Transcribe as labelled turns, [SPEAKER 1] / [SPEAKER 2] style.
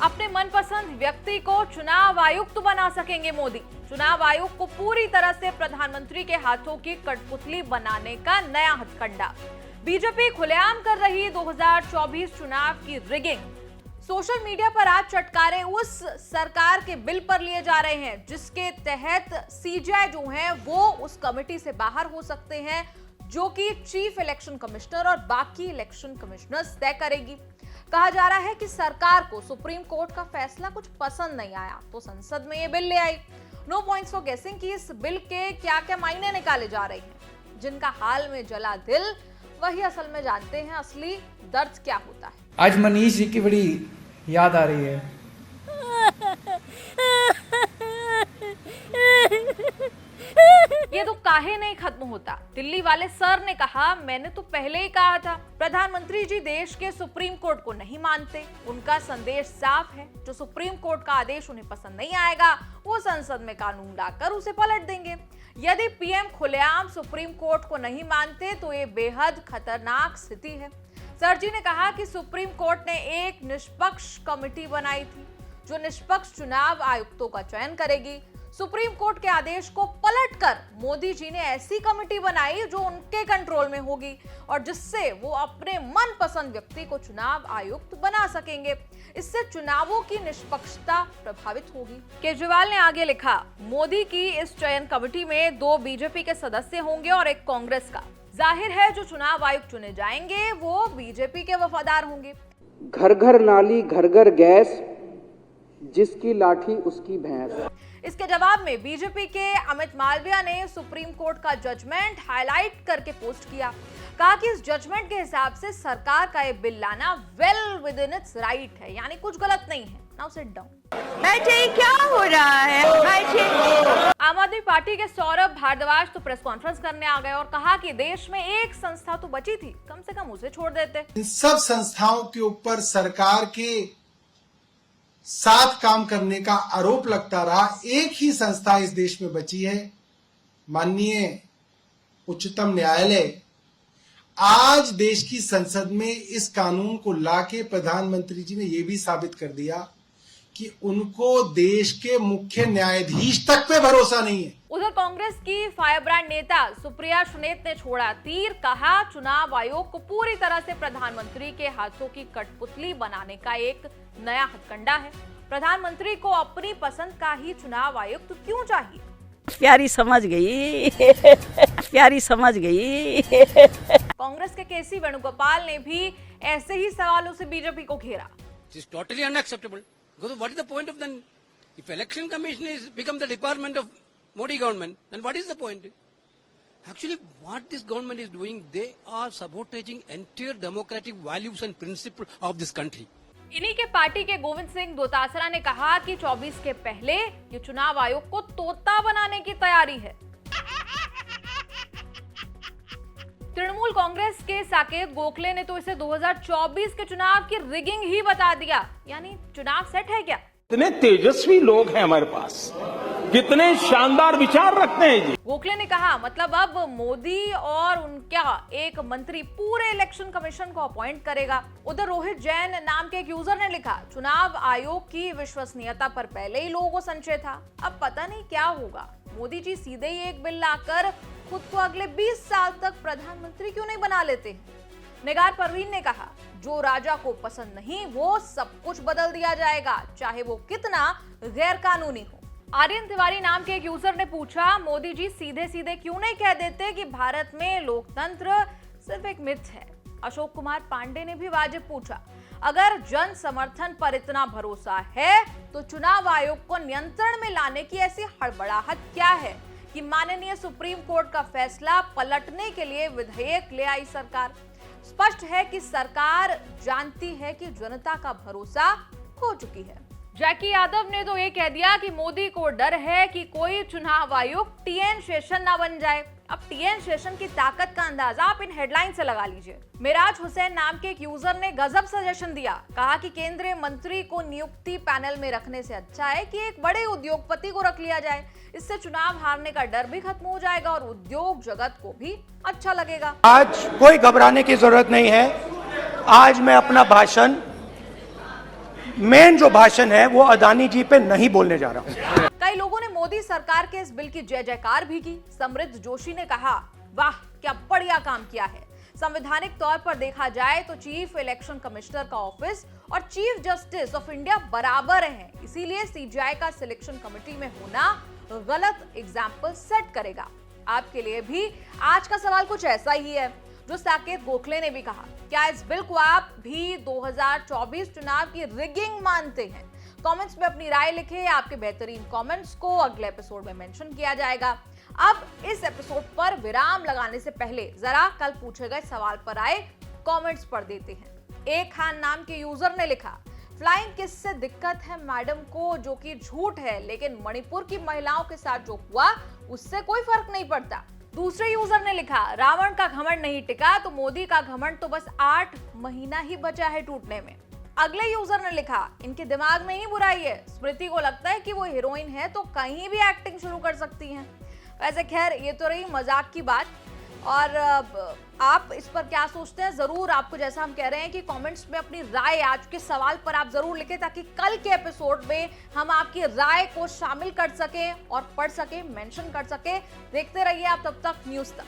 [SPEAKER 1] अपने मनपसंद व्यक्ति को चुनाव आयुक्त बना सकेंगे मोदी। चुनाव आयोग को पूरी तरह से प्रधानमंत्री के हाथों की कठपुतली बनाने का नया हथकंडा। बीजेपी खुलेआम कर रही 2024 चुनाव की रिगिंग। सोशल मीडिया पर आज चटकारे उस सरकार के बिल पर लिए जा रहे हैं जिसके तहत सीजेआई जो है वो उस कमेटी से बाहर हो सकते हैं जो कि चीफ इलेक्शन कमिश्नर और बाकी इलेक्शन कमिश्नर्स तय करेगी। कहा जा रहा है कि सरकार को सुप्रीम कोर्ट का फैसला कुछ पसंद नहीं आया तो संसद में ये बिल ले आई। नो पॉइंट्स फॉर गेसिंग कि इस बिल के क्या क्या मायने निकाले जा रहे हैं। जिनका हाल में जला दिल वही असल में जानते हैं असली दर्द क्या होता है।
[SPEAKER 2] आज मनीष जी की बड़ी याद आ रही है।
[SPEAKER 1] ये तो काहे नहीं खत्म होता। दिल्ली वाले सर ने कहा, मैंने तो पहले ही कहा था। प्रधानमंत्री जी देश के सुप्रीम कोर्ट को नहीं मानते। उनका संदेश साफ है, जो सुप्रीम कोर्ट का आदेश उन्हें पसंद नहीं आएगा वो संसद में कानून लाकर उसे पलट देंगे। यदि पीएम खुलेआम सुप्रीम कोर्ट को नहीं मानते तो ये बेहद खतरनाक स्थिति है। सर जी ने कहा कि सुप्रीम कोर्ट ने एक निष्पक्ष कमेटी बनाई थी जो निष्पक्ष चुनाव आयुक्तों का चयन करेगी। सुप्रीम कोर्ट के आदेश को पलटकर मोदी जी ने ऐसी कमेटी बनाई जो उनके कंट्रोल में होगी और जिससे वो अपने मनपसंद व्यक्ति को चुनाव आयुक्त बना सकेंगे। इससे चुनावों की निष्पक्षता प्रभावित होगी। केजरीवाल ने आगे लिखा, मोदी की इस चयन कमेटी में 2 बीजेपी के सदस्य होंगे और 1 कांग्रेस का। जाहिर है जो चुनाव आयुक्त चुने जाएंगे वो बीजेपी के वफादार होंगे।
[SPEAKER 3] घर घर नाली घर घर गैस, जिसकी लाठी उसकी भैंस।
[SPEAKER 1] इसके जवाब में बीजेपी के अमित मालविया ने सुप्रीम कोर्ट का जजमेंट हाईलाइट करके पोस्ट किया। कहा कि इस जजमेंट के हिसाब से सरकार का ये बिल लाना well with in its right है, यानी कुछ गलत नहीं है। Now sit down.
[SPEAKER 4] बैठे, क्या हो रहा है? बैठे।
[SPEAKER 1] आम आदमी पार्टी के सौरभ भारद्वाज तो प्रेस कॉन्फ्रेंस करने आ गए और कहा कि देश में एक संस्था तो बची थी, कम से कम उसे छोड़ देते।
[SPEAKER 5] इन सब संस्थाओं के ऊपर सरकार के साथ काम करने का आरोप लगता रहा। एक ही संस्था इस देश में बची है, माननीय उच्चतम न्यायालय। आज देश की संसद में इस कानून को लाके प्रधानमंत्री जी ने यह भी साबित कर दिया कि उनको देश के मुख्य न्यायाधीश तक पे भरोसा नहीं है।
[SPEAKER 1] उधर कांग्रेस की फायरब्रांड नेता सुप्रिया सुनेत ने छोड़ा तीर। कहा, चुनाव आयोग को पूरी तरह से प्रधानमंत्री के हाथों की कठपुतली बनाने का एक नया हथकंडा है। प्रधानमंत्री को अपनी पसंद का ही चुनाव आयुक्त क्यों चाहिए?
[SPEAKER 4] प्यारी समझ गई। प्यारी समझ गई।
[SPEAKER 1] कांग्रेस के केसी वेणुगोपाल ने भी ऐसे ही सवालों से बीजेपी को घेरा।
[SPEAKER 6] It is totally unacceptable. Because what is the point of then? If election commission is become the department of Modi government, then what is the point? Actually, what this government is doing, they are sabotaging entire democratic values and principles of this country.
[SPEAKER 1] इन्हीं के party के गोविंद सिंह दोतासरा ने कहा कि 24 के पहले ये चुनाव आयोग को तोता बनाने की तैयारी है। तृणमूल कांग्रेस के साकेत गोखले ने तो इसे 2024 के चुनाव की रिगिंग ही बता दिया, यानी चुनाव सेट है क्या?
[SPEAKER 7] कितने तेजस्वी लोग हैं हमारे पास, कितने शानदार विचार रखते हैं जी।
[SPEAKER 1] गोखले ने कहा, मतलब अब मोदी और उनका एक मंत्री पूरे इलेक्शन कमीशन को अपॉइंट करेगा। उधर रोहित जैन नाम के एक यूजर ने लिखा, चुनाव आयोग की विश्वसनीयता पर पहले ही लोगों को संशय था, अब पता नहीं क्या होगा। मोदी जी सीधे ही एक बिल लाकर खुद को अगले 20 साल तक प्रधानमंत्री क्यों नहीं बना लेते? निगार परवीन ने कहा, जो राजा को पसंद नहीं वो सब कुछ बदल दिया जाएगा, चाहे वो कितना गैर कानूनी हो। आर्यन तिवारी नाम के एक यूजर ने पूछा, मोदी जी सीधे सीधे क्यों नहीं कह देते कि भारत में लोकतंत्र सिर्फ एक मिथ है? अशोक कुमार पांडे ने भी वाजिब पूछा, अगर जन समर्थन पर इतना भरोसा है तो चुनाव आयोग को नियंत्रण में लाने की ऐसी हड़बड़ाहट क्या है कि माननीय सुप्रीम कोर्ट का फैसला पलटने के लिए विधेयक ले आई सरकार? स्पष्ट है कि सरकार जानती है कि जनता का भरोसा खो चुकी है। जैकी यादव ने तो ये कह दिया कि मोदी को डर है कि कोई चुनाव आयुक्त टीएन शेषन ना बन जाए। अब टीएन शेषन की ताकत का अंदाजा आप इन हेडलाइन से लगा लीजिए। मिराज हुसैन नाम के एक यूजर ने गजब सजेशन दिया। कहा कि केंद्रीय मंत्री को नियुक्ति पैनल में रखने से अच्छा है कि एक बड़े उद्योगपति को रख लिया जाए। इससे चुनाव हारने का डर भी खत्म हो जाएगा और उद्योग जगत को भी अच्छा लगेगा।
[SPEAKER 8] आज कोई घबराने की जरूरत नहीं है। आज मैं अपना भाषण मेन जो भाषण है वो अदानी जी पे नहीं बोलने जा रहा हूं।
[SPEAKER 1] कई लोगों ने मोदी सरकार के इस बिल की जय जयकार भी की। समृद्ध जोशी ने कहा, वाह क्या बढ़िया काम किया है। संवैधानिक तौर पर देखा जाए तो चीफ इलेक्शन कमिश्नर का ऑफिस और चीफ जस्टिस ऑफ इंडिया बराबर हैं, इसीलिए सीजीआई का सिलेक्शन कमेटी में होना गलत एग्जाम्पल सेट करेगा। आपके लिए भी आज का सवाल कुछ ऐसा ही है जो साकेत गोखले ने भी कहा। क्या इस बिल को आप भी 2024 चुनाव की रिगिंग मानते हैं? कमेंट्स में अपनी राय लिखें। आपके बेहतरीन कमेंट्स को अगले एपिसोड में मेंशन किया जाएगा। अब इस एपिसोड पर विराम लगाने से पहले जरा कल पूछे गए सवाल पर आए कमेंट्स पढ़ देते हैं। ए खान नाम के यूजर ने लिखा, फ्लाइंग किस से दिक्कत है मैडम को, जो कि झूठ है, लेकिन मणिपुर की महिलाओं के साथ जो हुआ उससे कोई फर्क नहीं पड़ता। दूसरे यूजर ने लिखा, रावण का घमंड नहीं टिका तो मोदी का घमंड तो बस 8 महीना ही बचा है टूटने में। अगले यूजर ने लिखा, इनके दिमाग में ही बुराई है, स्मृति को लगता है कि वो हीरोइन है तो कहीं भी एक्टिंग शुरू कर सकती हैं। वैसे खैर ये तो रही मजाक की बात, और आप इस पर क्या सोचते हैं जरूर आपको, जैसा हम कह रहे हैं कि कमेंट्स में अपनी राय आज के सवाल पर आप जरूर लिखें, ताकि कल के एपिसोड में हम आपकी राय को शामिल कर सकें और पढ़ सकें, मेंशन कर सकें। देखते रहिए आप तब तक न्यूज़ तक।